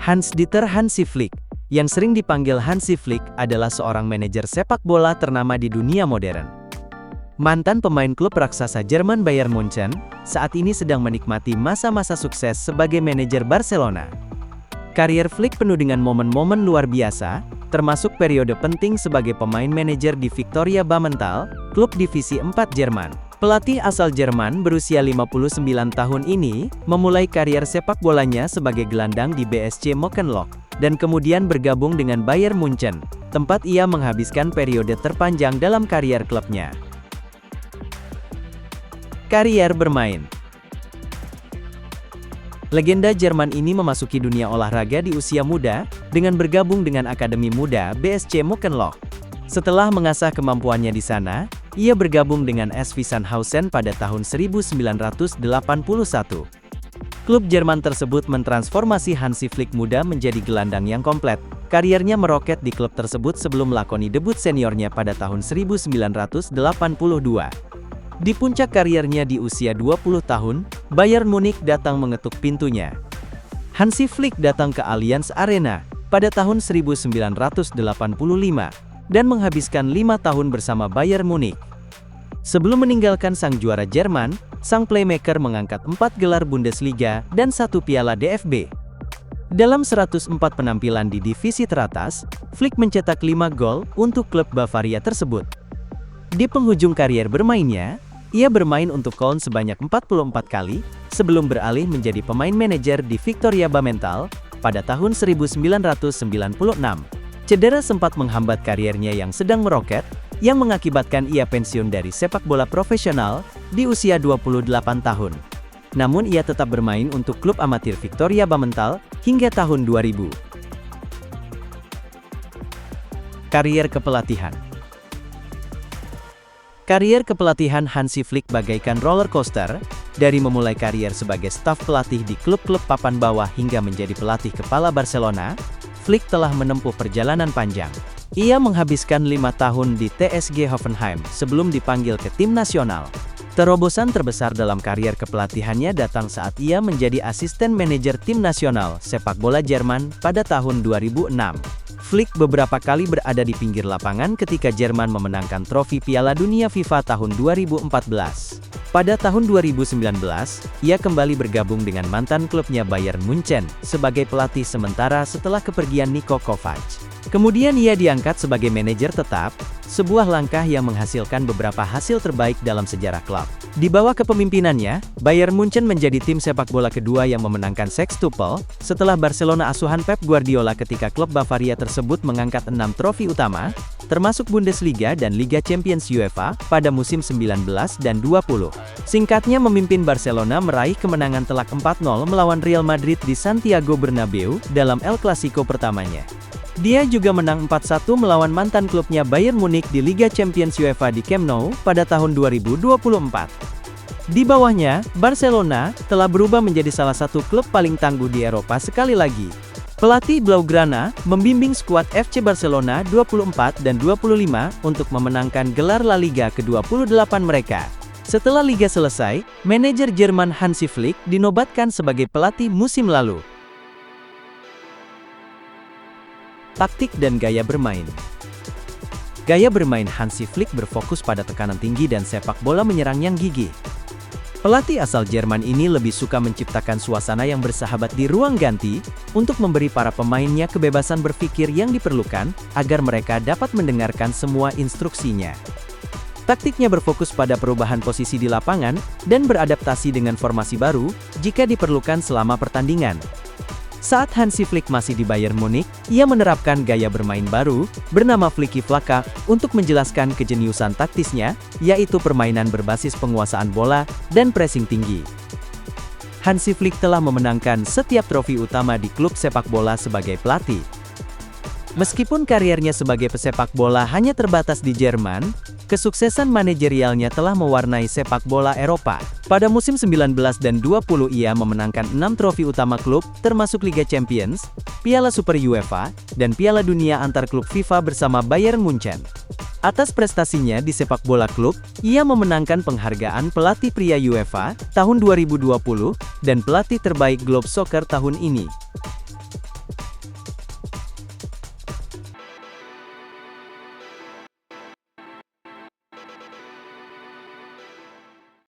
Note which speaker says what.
Speaker 1: Hans-Dieter Hansi Flick, yang sering dipanggil Hansi Flick, adalah seorang manajer sepak bola ternama di dunia modern. Mantan pemain klub raksasa Jerman Bayern Munchen, saat ini sedang menikmati masa-masa sukses sebagai manajer Barcelona. Karier Flick penuh dengan momen-momen luar biasa, termasuk periode penting sebagai pemain manajer di Viktoria Blumenthal, klub divisi 4 Jerman. Pelatih asal Jerman berusia 59 tahun ini, memulai karier sepak bolanya sebagai gelandang di BSC Mönchengladbach, dan kemudian bergabung dengan Bayern Munchen, tempat ia menghabiskan periode terpanjang dalam karier klubnya. Karier bermain. Legenda Jerman ini memasuki dunia olahraga di usia muda, dengan bergabung dengan Akademi Muda BSC Mönchengladbach. Setelah mengasah kemampuannya di sana, ia bergabung dengan SV Sandhausen pada tahun 1981. Klub Jerman tersebut mentransformasi Hansi Flick muda menjadi gelandang yang komplet. Kariernya meroket di klub tersebut sebelum melakoni debut seniornya pada tahun 1982. Di puncak kariernya di usia 20 tahun, Bayern Munich datang mengetuk pintunya. Hansi Flick datang ke Allianz Arena pada tahun 1985 dan menghabiskan 5 tahun bersama Bayern Munich. Sebelum meninggalkan sang juara Jerman, sang playmaker mengangkat 4 gelar Bundesliga dan 1 piala DFB. Dalam 104 penampilan di divisi teratas, Flick mencetak 5 gol untuk klub Bavaria tersebut. Di penghujung karier bermainnya, ia bermain untuk Köln sebanyak 44 kali, sebelum beralih menjadi pemain manajer di Viktoria Blumenthal pada tahun 1996. Cedera sempat menghambat kariernya yang sedang meroket, yang mengakibatkan ia pensiun dari sepak bola profesional di usia 28 tahun. Namun ia tetap bermain untuk klub amatir Viktoria Blumenthal hingga tahun 2000. Karier kepelatihan. Karier kepelatihan Hansi Flick bagaikan roller coaster, dari memulai karier sebagai staf pelatih di klub-klub papan bawah hingga menjadi pelatih kepala Barcelona, Flick telah menempuh perjalanan panjang. Ia menghabiskan 5 tahun di TSG Hoffenheim sebelum dipanggil ke tim nasional. Terobosan terbesar dalam karier kepelatihannya datang saat ia menjadi asisten manajer tim nasional sepak bola Jerman pada tahun 2006. Flick beberapa kali berada di pinggir lapangan ketika Jerman memenangkan trofi Piala Dunia FIFA tahun 2014. Pada tahun 2019, ia kembali bergabung dengan mantan klubnya Bayern Munchen sebagai pelatih sementara setelah kepergian Niko Kovac. Kemudian ia diangkat sebagai manajer tetap, sebuah langkah yang menghasilkan beberapa hasil terbaik dalam sejarah klub. Di bawah kepemimpinannya, Bayern Munchen menjadi tim sepak bola kedua yang memenangkan sextuple, setelah Barcelona asuhan Pep Guardiola ketika klub Bavaria tersebut mengangkat 6 trofi utama, termasuk Bundesliga dan Liga Champions UEFA, pada musim 19 dan 20. Singkatnya memimpin Barcelona meraih kemenangan telak 4-0 melawan Real Madrid di Santiago Bernabeu dalam El Clasico pertamanya. Dia juga menang 4-1 melawan mantan klubnya Bayern Munich di Liga Champions UEFA di Camp Nou pada tahun 2024. Di bawahnya, Barcelona telah berubah menjadi salah satu klub paling tangguh di Eropa sekali lagi. Pelatih Blaugrana membimbing skuad FC Barcelona 24 dan 25 untuk memenangkan gelar La Liga ke-28 mereka. Setelah liga selesai, manajer Jerman Hansi Flick dinobatkan sebagai pelatih musim lalu. Taktik dan gaya bermain. Gaya bermain Hansi Flick berfokus pada tekanan tinggi dan sepak bola menyerang yang gigih. Pelatih asal Jerman ini lebih suka menciptakan suasana yang bersahabat di ruang ganti, untuk memberi para pemainnya kebebasan berpikir yang diperlukan, agar mereka dapat mendengarkan semua instruksinya. Taktiknya berfokus pada perubahan posisi di lapangan, dan beradaptasi dengan formasi baru, jika diperlukan selama pertandingan. Saat Hansi Flick masih di Bayern Munich, ia menerapkan gaya bermain baru, bernama Flicky Flaka, untuk menjelaskan kejeniusan taktisnya, yaitu permainan berbasis penguasaan bola, dan pressing tinggi. Hansi Flick telah memenangkan setiap trofi utama di klub sepak bola sebagai pelatih. Meskipun kariernya sebagai pesepak bola hanya terbatas di Jerman, kesuksesan manajerialnya telah mewarnai sepak bola Eropa. Pada musim 19 dan 20 ia memenangkan 6 trofi utama klub, termasuk Liga Champions, Piala Super UEFA, dan Piala Dunia antar klub FIFA bersama Bayern Munchen. Atas prestasinya di sepak bola klub, ia memenangkan penghargaan pelatih pria UEFA tahun 2020 dan pelatih terbaik Globe Soccer tahun ini.